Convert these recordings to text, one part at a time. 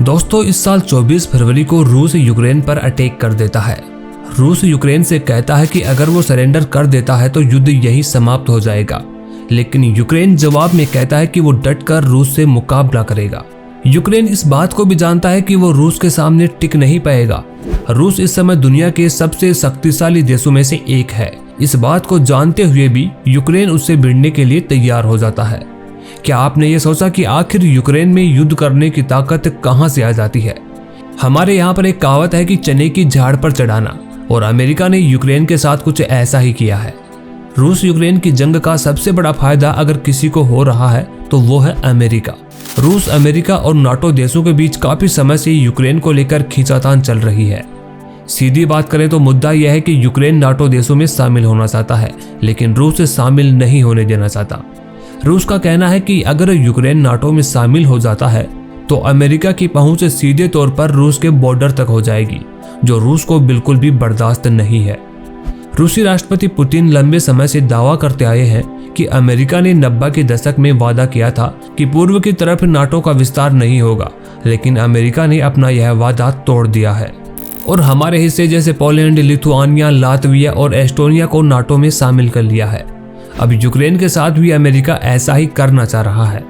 दोस्तों इस साल 24 फरवरी को रूस यूक्रेन पर अटैक कर देता है। रूस यूक्रेन से कहता है कि अगर वो सरेंडर कर देता है तो युद्ध यहीं समाप्त हो जाएगा, लेकिन यूक्रेन जवाब में कहता है कि वो डटकर रूस से मुकाबला करेगा। यूक्रेन इस बात को भी जानता है कि वो रूस के सामने टिक नहीं पाएगा। रूस इस समय दुनिया के सबसे शक्तिशाली देशों में से एक है। इस बात को जानते हुए भी यूक्रेन उससे भिड़ने के लिए तैयार हो जाता है। क्या आपने ये सोचा कि आखिर यूक्रेन में युद्ध करने की ताकत कहां से आ जाती है? हमारे यहाँ पर एक कहावत है कि चने की झाड़ पर चढ़ाना, और अमेरिका ने यूक्रेन के साथ कुछ ऐसा ही किया है। रूस यूक्रेन की जंग का सबसे बड़ा फायदा अगर किसी को हो रहा है तो वो है अमेरिका। रूस, अमेरिका और नाटो देशों के बीच काफी समय से यूक्रेन को लेकर खींचातान चल रही है। सीधी बात करें तो मुद्दा यह है कि यूक्रेन नाटो देशों में शामिल होना चाहता है, लेकिन रूस शामिल नहीं होने देना चाहता। रूस का कहना है कि अगर यूक्रेन नाटो में शामिल हो जाता है तो अमेरिका की पहुंच सीधे तौर पर रूस के बॉर्डर तक हो जाएगी, जो रूस को बिल्कुल भी बर्दाश्त नहीं है। रूसी राष्ट्रपति पुतिन लंबे समय से दावा करते आए हैं कि अमेरिका ने 90 के दशक में वादा किया था कि पूर्व की तरफ नाटो का विस्तार नहीं होगा, लेकिन अमेरिका ने अपना यह वादा तोड़ दिया है और हमारे हिस्से जैसे पोलैंड, लिथुआनिया, लातविया और एस्टोनिया को नाटो में शामिल कर लिया है। अब यूक्रेन के साथ भी अमेरिका ऐसा ही करना चाह रहा है।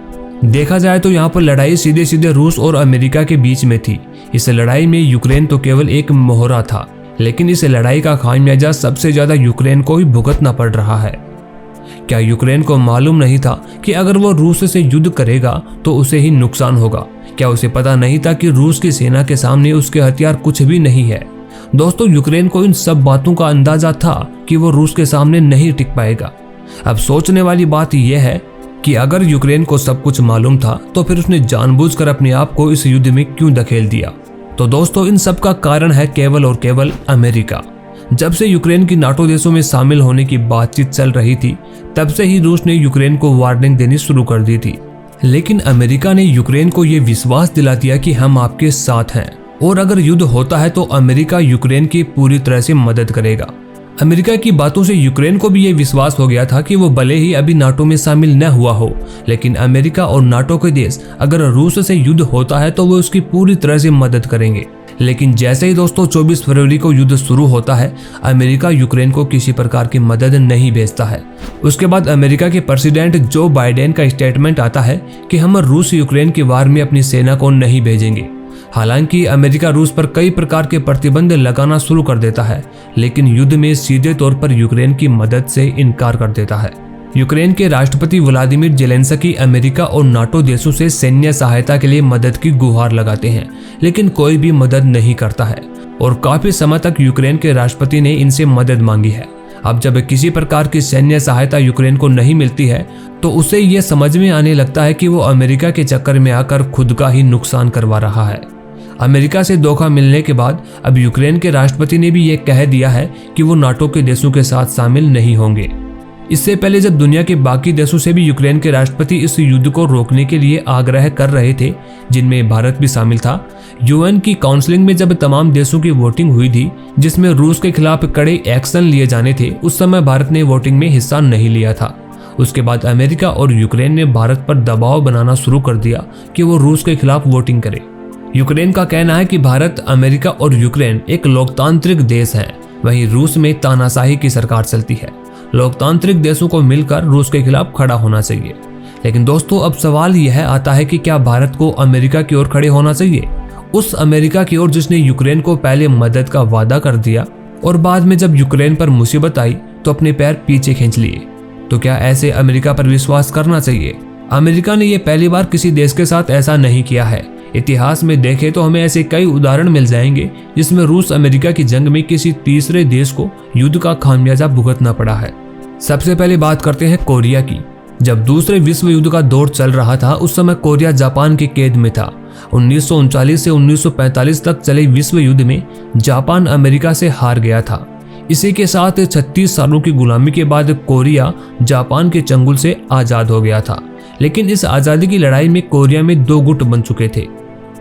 देखा जाए तो यहाँ पर लड़ाई सीधे सीधे रूस और अमेरिका के बीच में थी। इस लड़ाई में यूक्रेन तो केवल एक मोहरा था, लेकिन इस लड़ाई का खामियाजा सबसे ज्यादा यूक्रेन को ही भुगतना पड़ रहा है। क्या यूक्रेन को मालूम नहीं था कि अगर वो रूस से युद्ध करेगा तो उसे ही नुकसान होगा? क्या उसे पता नहीं था कि रूस की सेना के सामने उसके हथियार कुछ भी नहीं है? दोस्तों, यूक्रेन को इन सब बातों का अंदाजा था कि वो रूस के सामने नहीं टिक पाएगा। अब सोचने वाली बात यह है कि अगर यूक्रेन को सब कुछ मालूम था तो फिर उसने जानबूझकर अपने आप को इस युद्ध में क्यों धकेल दिया? तो दोस्तों, इन सब का कारण है केवल और केवल अमेरिका। जब से यूक्रेन की नाटो देशों में शामिल होने की बातचीत चल रही थी, तब से ही रूस ने यूक्रेन को वार्निंग देनी शुरू कर दी थी। लेकिन अमेरिका ने यूक्रेन को यह विश्वास दिला दिया कि हम आपके साथ हैं और अगर युद्ध होता है तो अमेरिका यूक्रेन की पूरी तरह से मदद करेगा। अमेरिका की बातों से यूक्रेन को भी ये विश्वास हो गया था कि वो भले ही अभी नाटो में शामिल न हुआ हो, लेकिन अमेरिका और नाटो के देश अगर रूस से युद्ध होता है तो वो उसकी पूरी तरह से मदद करेंगे। लेकिन जैसे ही दोस्तों 24 फरवरी को युद्ध शुरू होता है, अमेरिका यूक्रेन को किसी प्रकार की मदद नहीं भेजता है। उसके बाद अमेरिका के प्रेसिडेंट जो बाइडेन का स्टेटमेंट आता है कि हम रूस यूक्रेन की वार में अपनी सेना को नहीं भेजेंगे। हालांकि अमेरिका रूस पर कई प्रकार के प्रतिबंध लगाना शुरू कर देता है, लेकिन युद्ध में सीधे तौर पर यूक्रेन की मदद से इनकार कर देता है। यूक्रेन के राष्ट्रपति व्लादिमीर जेलेंस्की अमेरिका और नाटो देशों से सैन्य सहायता के लिए मदद की गुहार लगाते हैं, लेकिन कोई भी मदद नहीं करता है और काफी समय तक यूक्रेन के राष्ट्रपति ने इनसे मदद मांगी है। अब जब किसी प्रकार की सैन्य सहायता यूक्रेन को नहीं मिलती है तो उसे यह समझ में आने लगता है कि वो अमेरिका के चक्कर में आकर खुद का ही नुकसान करवा रहा है। अमेरिका से धोखा मिलने के बाद अब यूक्रेन के राष्ट्रपति ने भी ये कह दिया है कि वो नाटो के देशों के साथ शामिल नहीं होंगे। इससे पहले जब दुनिया के बाकी देशों से भी यूक्रेन के राष्ट्रपति इस युद्ध को रोकने के लिए आग्रह कर रहे थे, जिनमें भारत भी शामिल था, यूएन की काउंसिलिंग में जब तमाम देशों की वोटिंग हुई थी जिसमें रूस के खिलाफ कड़े एक्शन लिए जाने थे, उस समय भारत ने वोटिंग में हिस्सा नहीं लिया था। उसके बाद अमेरिका और यूक्रेन ने भारत पर दबाव बनाना शुरू कर दिया कि वो रूस के खिलाफ वोटिंग करे। यूक्रेन का कहना है कि भारत, अमेरिका और यूक्रेन एक लोकतांत्रिक देश है, वहीं रूस में तानाशाही की सरकार चलती है। लोकतांत्रिक देशों को मिलकर रूस के खिलाफ खड़ा होना चाहिए। लेकिन दोस्तों, अब सवाल यह आता है कि क्या भारत को अमेरिका की ओर खड़े होना चाहिए? उस अमेरिका की ओर जिसने यूक्रेन को पहले मदद का वादा कर दिया और बाद में जब यूक्रेन पर मुसीबत आई तो अपने पैर पीछे खींच लिए। तो क्या ऐसे अमेरिका पर विश्वास करना चाहिए? अमेरिका ने यह पहली बार किसी देश के साथ ऐसा नहीं किया है। इतिहास में देखें तो हमें ऐसे कई उदाहरण मिल जाएंगे जिसमें रूस अमेरिका की जंग में किसी तीसरे देश को युद्ध का खामियाजा भुगतना पड़ा है। सबसे पहले बात करते हैं कोरिया की। जब दूसरे विश्व युद्ध का दौर चल रहा था, उस समय कोरिया जापान की कैद में था। 1939 से 1945 तक चले विश्व युद्ध में जापान अमेरिका से हार गया था। इसी के साथ 36 सालों की गुलामी के बाद कोरिया जापान के चंगुल से आजाद हो गया था। लेकिन इस आजादी की लड़ाई में कोरिया में दो गुट बन चुके थे।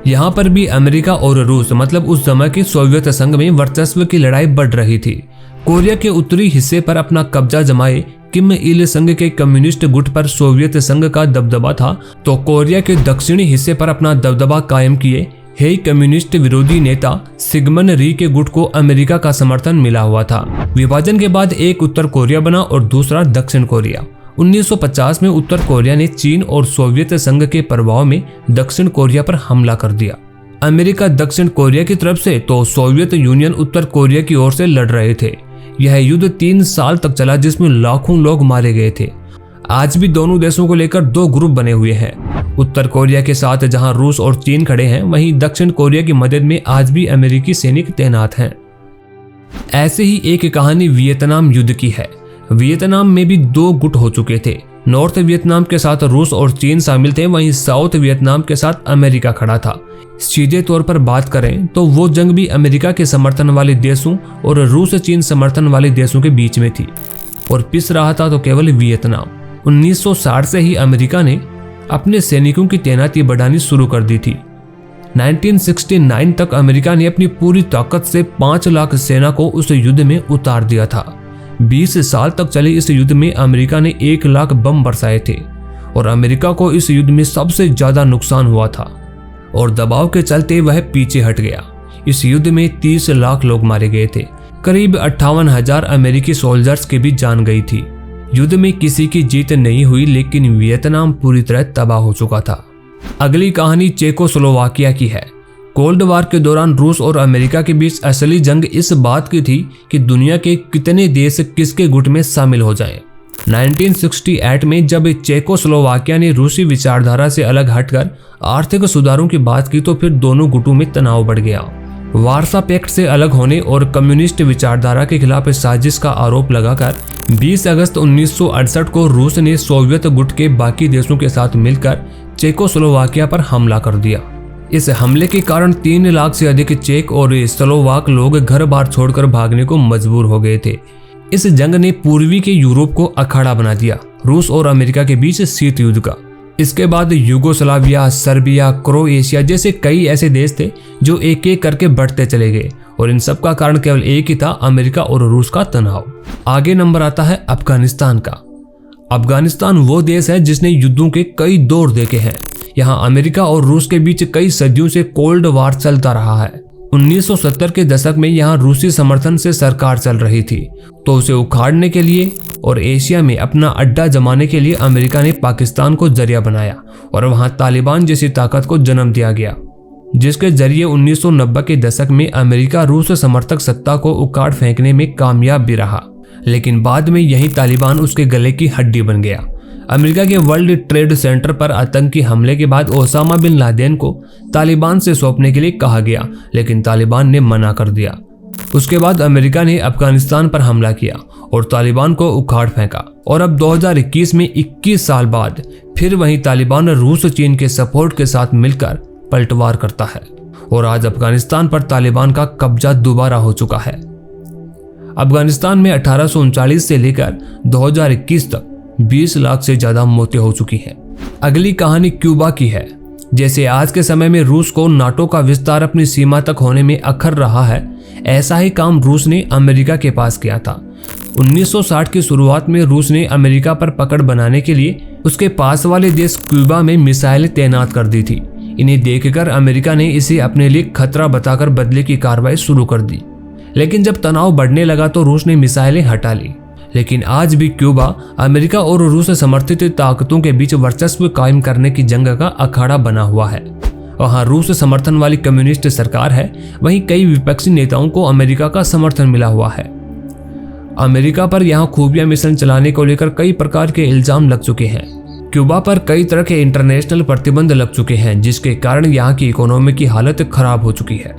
यहाँ पर भी अमेरिका और रूस, मतलब उस समय के सोवियत संघ में वर्चस्व की लड़ाई बढ़ रही थी। कोरिया के उत्तरी हिस्से पर अपना कब्जा जमाए किम इल संघ के कम्युनिस्ट गुट पर सोवियत संघ का दबदबा था, तो कोरिया के दक्षिणी हिस्से पर अपना दबदबा कायम किए हेय कम्युनिस्ट विरोधी नेता सिगमंड री के गुट को अमेरिका का समर्थन मिला हुआ था। विभाजन के बाद एक उत्तर कोरिया बना और दूसरा दक्षिण कोरिया। 1950 में उत्तर कोरिया ने चीन और सोवियत संघ के प्रभाव में दक्षिण कोरिया पर हमला कर दिया। अमेरिका दक्षिण कोरिया की तरफ से तो सोवियत यूनियन उत्तर कोरिया की ओर से लड़ रहे थे। यह युद्ध 3 साल तक चला जिसमें लाखों लोग मारे गए थे। आज भी दोनों देशों को लेकर 2 ग्रुप बने हुए हैं। उत्तर कोरिया के साथ जहां रूस और चीन खड़े हैं, वहीं दक्षिण कोरिया की मदद में आज भी अमेरिकी सैनिक तैनात हैं। ऐसे ही एक कहानी वियतनाम युद्ध की है। वियतनाम में भी 2 गुट हो चुके थे। नॉर्थ वियतनाम के साथ रूस और चीन शामिल थे, वहीं साउथ वियतनाम के साथ अमेरिका खड़ा था। सीधे तौर पर बात करें तो वो जंग भी अमेरिका के समर्थन वाले देशों और रूस चीन समर्थन वाले देशों के बीच में थी, और पिस रहा था तो केवल वियतनाम। 1960 से ही अमेरिका ने अपने सैनिकों की तैनाती बढ़ानी शुरू कर दी थी। 1969 तक अमेरिका ने अपनी पूरी ताकत से 5 लाख सेना को उस युद्ध में उतार दिया था। 20 साल तक चले इस युद्ध में अमेरिका ने 1 लाख बम बरसाए थे, और अमेरिका को इस युद्ध में सबसे ज्यादा नुकसान हुआ था, और दबाव के चलते वह पीछे हट गया। इस युद्ध में 30 लाख लोग मारे गए थे। करीब 58,000 अमेरिकी सोल्जर्स की भी जान गई थी। युद्ध में किसी की जीत नहीं हुई, लेकिन वियतनाम पूरी तरह तबाह हो चुका था। अगली कहानी चेकोस्लोवाकिया की है। कोल्ड वार के दौरान रूस और अमेरिका के बीच असली जंग इस बात की थी कि दुनिया के कितने देश किसके गुट में शामिल हो जाएं। 1968 में जब चेकोस्लोवाकिया ने रूसी विचारधारा से अलग हटकर आर्थिक सुधारों की बात की तो फिर दोनों गुटों में तनाव बढ़ गया। वार्सा पैक्ट से अलग होने और कम्युनिस्ट विचारधारा के खिलाफ साजिश का आरोप लगाकर 20 अगस्त 1968 को रूस ने सोवियत गुट के बाकी देशों के साथ मिलकर चेकोस्लोवाकिया पर हमला कर दिया। इस हमले के कारण 3 लाख से अधिक चेक और स्लोवाक लोग घर बार छोड़कर भागने को मजबूर हो गए थे। इस जंग ने पूर्वी के यूरोप को अखाड़ा बना दिया, रूस और अमेरिका के बीच शीत युद्ध का। इसके बाद युगोस्लाविया, सर्बिया, क्रोएशिया जैसे कई ऐसे देश थे जो एक एक करके बढ़ते चले गए, और इन सब का कारण केवल एक ही था, अमेरिका और रूस का तनाव। आगे नंबर आता है अफगानिस्तान का। अफगानिस्तान वो देश है जिसने युद्धों के कई दौर देखे हैं। यहाँ अमेरिका और रूस के बीच कई सदियों से कोल्ड वार चलता रहा है। 1970 के दशक में यहाँ रूसी समर्थन से सरकार चल रही थी, तो उसे उखाड़ने के लिए और एशिया में अपना अड्डा जमाने के लिए अमेरिका ने पाकिस्तान को जरिया बनाया, और वहां तालिबान जैसी ताकत को जन्म दिया गया, जिसके जरिए 1990 के दशक में अमेरिका रूस समर्थक सत्ता को उखाड़ फेंकने में कामयाब भी रहा, लेकिन बाद में यही तालिबान उसके गले की हड्डी बन गया। अमेरिका के वर्ल्ड ट्रेड सेंटर पर आतंकी हमले के बाद ओसामा बिन लादेन को तालिबान से सौंपने के लिए कहा गया, लेकिन तालिबान ने मना कर दिया। उसके बाद अमेरिका ने अफगानिस्तान पर हमला किया और तालिबान को उखाड़ फेंका, और अब 2021 में 21 साल बाद फिर वही तालिबान रूस चीन के सपोर्ट के साथ मिलकर पलटवार करता है, और आज अफगानिस्तान पर तालिबान का कब्जा दोबारा हो चुका है। अफगानिस्तान में 1839 से लेकर 2021 तक 20 लाख से ज्यादा मौतें हो चुकी हैं। अगली कहानी क्यूबा की है। जैसे आज के समय में रूस को नाटो का विस्तार अपनी सीमा तक होने में अखर रहा है, ऐसा ही काम रूस ने अमेरिका के पास किया था। 1960 की शुरुआत में रूस ने अमेरिका पर पकड़ बनाने के लिए उसके पास वाले देश क्यूबा में मिसाइलें तैनात कर दी थी। इन्हें देखकर अमेरिका ने इसे अपने लिए खतरा बताकर बदले की कार्रवाई शुरू कर दी, लेकिन जब तनाव बढ़ने लगा तो रूस ने मिसाइलें हटा ली। लेकिन आज भी क्यूबा अमेरिका और रूस समर्थित ताकतों के बीच वर्चस्व कायम करने की जंग का अखाड़ा बना हुआ है। वहाँ रूस समर्थन वाली कम्युनिस्ट सरकार है, वहीं कई विपक्षी नेताओं को अमेरिका का समर्थन मिला हुआ है। अमेरिका पर यहाँ खुफिया मिशन चलाने को लेकर कई प्रकार के इल्जाम लग चुके हैं। क्यूबा पर कई तरह के इंटरनेशनल प्रतिबंध लग चुके हैं, जिसके कारण यहाँ की इकोनॉमी की हालत खराब हो चुकी है।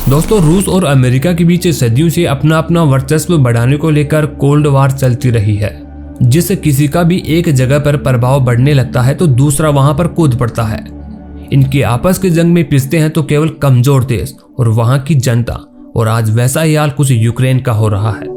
दोस्तों, रूस और अमेरिका के बीच सदियों से अपना अपना वर्चस्व बढ़ाने को लेकर कोल्ड वार चलती रही है, जिससे किसी का भी एक जगह पर प्रभाव बढ़ने लगता है तो दूसरा वहां पर कूद पड़ता है। इनकी आपस की जंग में पिसते हैं तो केवल कमजोर देश और वहां की जनता, और आज वैसा ही हाल कुछ यूक्रेन का हो रहा है।